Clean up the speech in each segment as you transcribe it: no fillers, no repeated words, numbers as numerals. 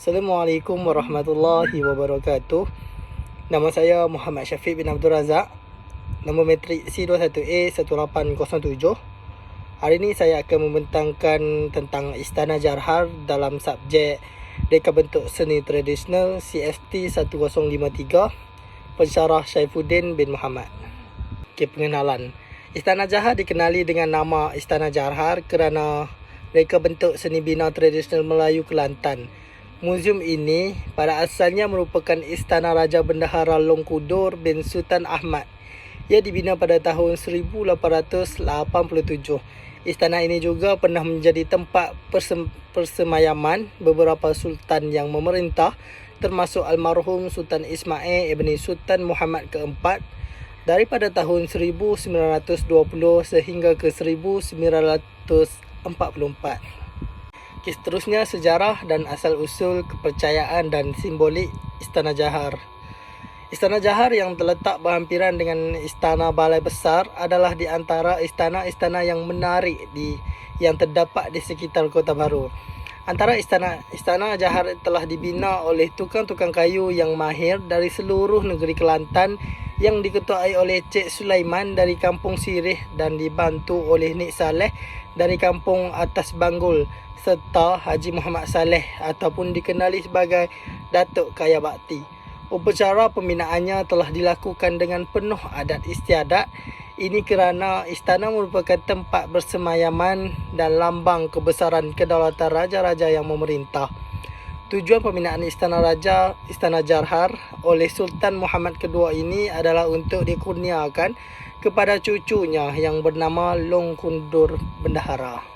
Assalamualaikum warahmatullahi wabarakatuh. Nama saya Muhammad Syafiq bin Abdul Razak. Nombor metrik C21A1807. Hari ini saya akan membentangkan tentang Istana Jarhar dalam subjek Reka Bentuk Seni Tradisional CFT 1053, pensyarah Saifuddin bin Muhammad. Pengenalan. Istana Jarhar dikenali dengan nama Istana Jarhar kerana reka bentuk seni bina tradisional Melayu Kelantan. Muzium ini pada asalnya merupakan Istana Raja Bendahara Long Kudur bin Sultan Ahmad. Ia dibina pada tahun 1887. Istana ini juga pernah menjadi tempat persemayaman beberapa sultan yang memerintah, termasuk almarhum Sultan Ismail ibni Sultan Muhammad keempat daripada tahun 1920 sehingga ke 1944. Seterusnya, sejarah dan asal-usul kepercayaan dan simbolik Istana Jarhar. Istana Jarhar yang terletak berhampiran dengan Istana Balai Besar adalah di antara istana-istana yang menarik yang terdapat di sekitar Kota Baru. Antara istana Jarhar telah dibina oleh tukang-tukang kayu yang mahir dari seluruh negeri Kelantan yang diketuai oleh Cik Sulaiman dari Kampung Sirih dan dibantu oleh Nik Saleh dari Kampung Atas Banggul serta Haji Muhammad Saleh ataupun dikenali sebagai Datuk Kaya Bakti. Upacara pembinaannya telah dilakukan dengan penuh adat istiadat. Ini kerana istana merupakan tempat bersemayaman dan lambang kebesaran kedaulatan raja-raja yang memerintah. Tujuan pembinaan Istana Jarhar oleh Sultan Muhammad kedua ini adalah untuk dikurniakan kepada cucunya yang bernama Long Kudur Bendahara.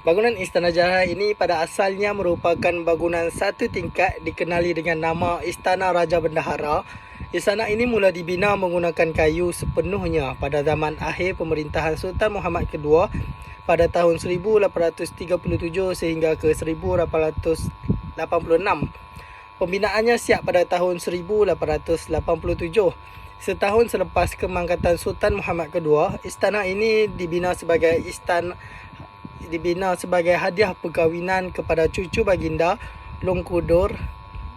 Bangunan Istana Jarhar ini pada asalnya merupakan bangunan satu tingkat dikenali dengan nama Istana Raja Bendahara. Istana ini mula dibina menggunakan kayu sepenuhnya pada zaman akhir pemerintahan Sultan Muhammad kedua pada tahun 1837 sehingga ke 1886. Pembinaannya siap pada tahun 1887. Setahun selepas kemangkatan Sultan Muhammad kedua, istana ini dibina sebagai hadiah perkahwinan kepada cucu baginda Long Kudur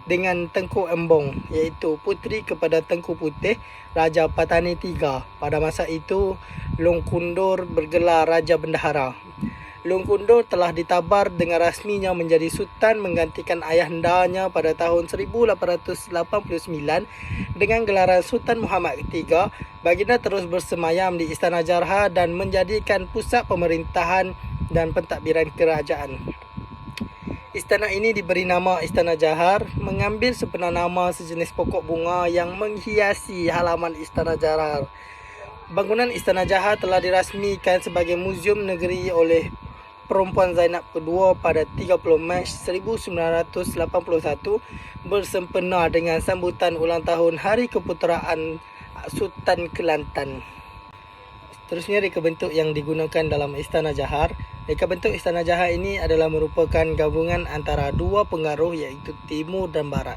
dengan Tengku Embong, iaitu puteri kepada Tengku Putih, Raja Patani III. Pada masa itu, Long Kudur bergelar Raja Bendahara. Long Kudur telah ditabar dengan rasminya menjadi sultan menggantikan ayahandanya pada tahun 1889 dengan gelaran Sultan Muhammad III. Baginda terus bersemayam di Istana Jarhar dan menjadikan pusat pemerintahan dan pentadbiran kerajaan. Istana ini diberi nama Istana Jarhar mengambil sepenuh nama sejenis pokok bunga yang menghiasi halaman Istana Jarhar. Bangunan Istana Jarhar telah dirasmikan sebagai Muzium Negeri oleh Perempuan Zainab kedua pada 30 Mac 1981 bersempena dengan sambutan ulang tahun Hari Keputeraan Sultan Kelantan. Seterusnya, reka bentuk yang digunakan dalam Istana Jarhar. Reka bentuk Istana Jarhar ini adalah merupakan gabungan antara dua pengaruh iaitu timur dan barat.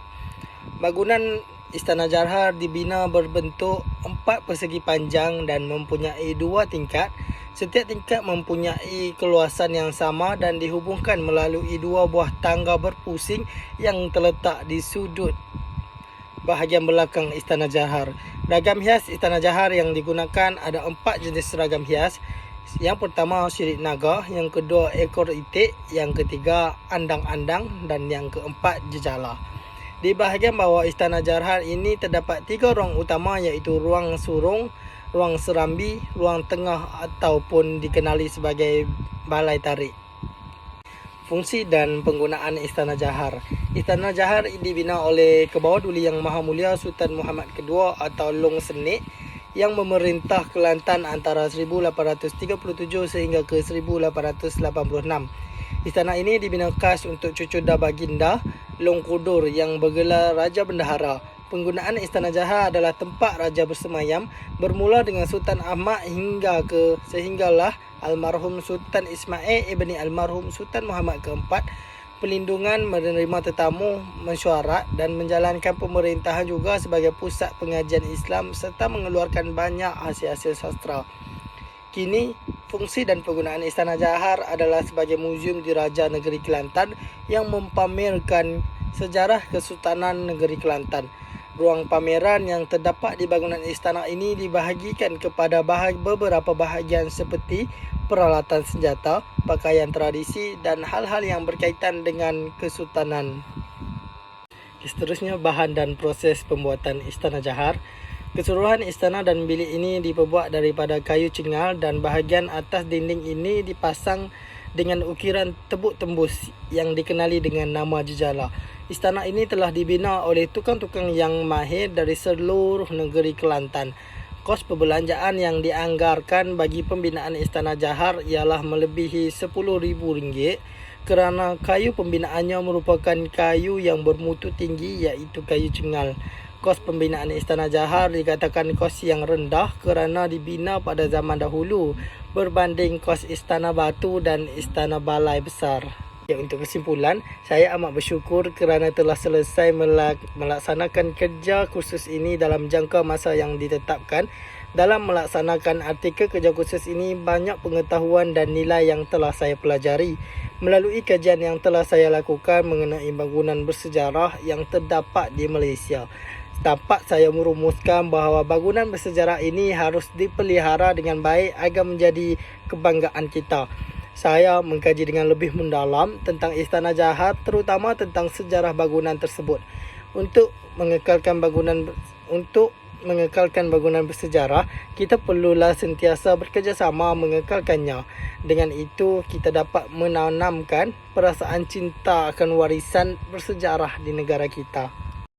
Bangunan Istana Jarhar dibina berbentuk 4 persegi panjang dan mempunyai 2 tingkat. Setiap tingkat mempunyai keluasan yang sama dan dihubungkan melalui 2 buah tangga berpusing yang terletak di sudut bahagian belakang Istana Jarhar. Ragam hias Istana Jarhar yang digunakan ada 4 jenis ragam hias. Yang pertama sirip naga, yang kedua ekor itik, yang ketiga andang-andang dan yang keempat jejala. Di bahagian bawah Istana Jarhar ini terdapat 3 ruang utama iaitu ruang surung, ruang serambi, ruang tengah ataupun dikenali sebagai balai tarik. Fungsi dan penggunaan Istana Jarhar. Istana Jarhar dibina oleh Kebawah Duli Yang Maha Mulia Sultan Muhammad kedua atau Long Senik yang memerintah Kelantan antara 1837 sehingga ke 1886. Istana ini dibina khas untuk cucu baginda Long Kudur yang bergelar Raja Bendahara. Penggunaan Istana Jarhar adalah tempat raja bersemayam bermula dengan Sultan Ahmad sehinggalah almarhum Sultan Ismail ibni almarhum Sultan Muhammad keempat. Pelindungan, menerima tetamu, mesyuarat dan menjalankan pemerintahan juga sebagai pusat pengajian Islam serta mengeluarkan banyak hasil-hasil sastra. Kini, Fungsi dan penggunaan Istana Johor adalah sebagai muzium diraja negeri Kelantan yang mempamerkan sejarah Kesultanan Negeri Kelantan. Ruang pameran yang terdapat di bangunan istana ini dibahagikan kepada beberapa bahagian seperti peralatan senjata, pakaian tradisi dan hal-hal yang berkaitan dengan kesultanan. Seterusnya, bahan dan proses pembuatan Istana Johor. Keseluruhan istana dan bilik ini diperbuat daripada kayu cengal dan bahagian atas dinding ini dipasang dengan ukiran tebuk tembus yang dikenali dengan nama jejala. Istana ini telah dibina oleh tukang-tukang yang mahir dari seluruh negeri Kelantan. Kos perbelanjaan yang dianggarkan bagi pembinaan Istana Johor ialah melebihi RM10,000 kerana kayu pembinaannya merupakan kayu yang bermutu tinggi iaitu kayu cengal. Kos pembinaan Istana Johor dikatakan kos yang rendah kerana dibina pada zaman dahulu berbanding kos istana batu dan istana balai besar. Untuk kesimpulan, saya amat bersyukur kerana telah selesai melaksanakan kerja kursus ini dalam jangka masa yang ditetapkan. Dalam melaksanakan artikel kerja kursus ini, banyak pengetahuan dan nilai yang telah saya pelajari. Melalui kajian yang telah saya lakukan mengenai bangunan bersejarah yang terdapat di Malaysia, dapat saya merumuskan bahawa bangunan bersejarah ini harus dipelihara dengan baik agar menjadi kebanggaan kita. Saya mengkaji dengan lebih mendalam tentang Istana Johor, terutama tentang sejarah bangunan tersebut. Untuk mengekalkan bangunan bersejarah, kita perlulah sentiasa bekerjasama mengekalkannya. Dengan itu, kita dapat menanamkan perasaan cinta akan warisan bersejarah di negara kita.